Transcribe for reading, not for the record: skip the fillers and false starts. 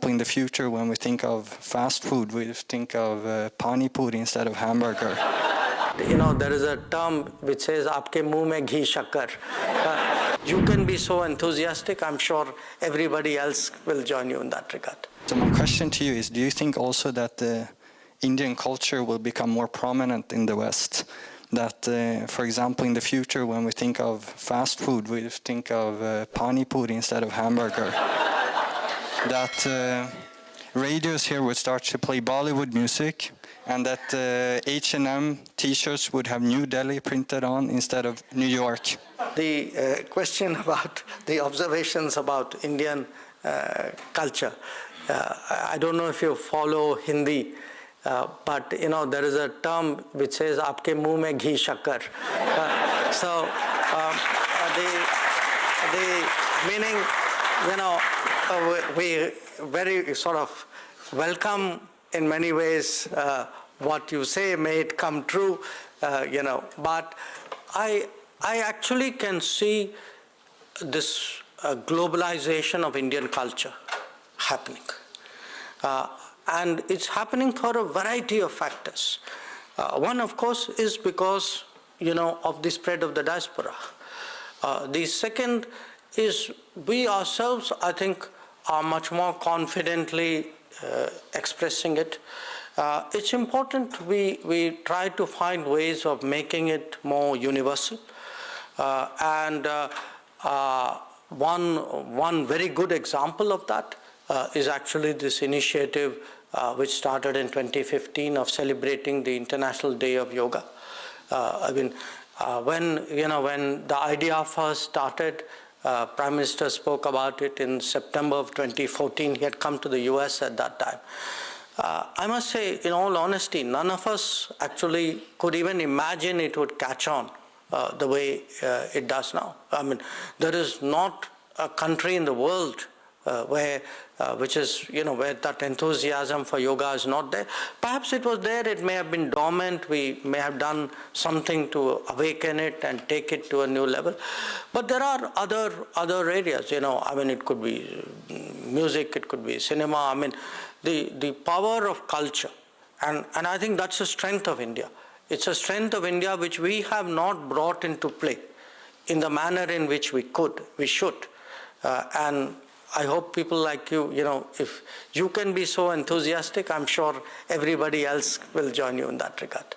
example, in the future, when we think of fast food, we think of Panipuri instead of Hamburger. You know, there is a term which says, "Aapke muh mein ghee shakkar." You can be so enthusiastic, I'm sure everybody else will join you in that regard. So my question to you is, do you think also that the Indian culture will become more prominent in the West? That, for example, in the future, when we think of fast food, we think of Panipuri instead of Hamburger. That radios here would start to play Bollywood music, and that H&M t-shirts would have New Delhi printed on instead of New York. The question about the observations about Indian culture, I don't know if you follow Hindi, but you know, there is a term which says, "Aapke muh mein ghee shakkar." So the meaning, you know, we very sort of welcome in many ways what you say, may it come true, you know, but I actually can see this globalization of Indian culture happening. And it's happening for a variety of factors. One, of course, is because, you know, of the spread of the diaspora. The second is we ourselves, I think, are much more confidently expressing it. It's important we try to find ways of making it more universal. And one very good example of that is actually this initiative which started in 2015 of celebrating the International Day of Yoga. I mean, when the idea first started, Prime Minister spoke about it in September of 2014. He had come to the US at that time. I must say, in all honesty, none of us actually could even imagine it would catch on the way it does now. I mean, there is not a country in the world where that enthusiasm for yoga is not there. Perhaps it was there, it may have been dormant, we may have done something to awaken it and take it to a new level. But there are other areas, you know, I mean, it could be music, it could be cinema, I mean, the power of culture. And I think that's a strength of India. It's a strength of India which we have not brought into play in the manner in which we should. And I hope people like you, you know, if you can be so enthusiastic, I'm sure everybody else will join you in that regard.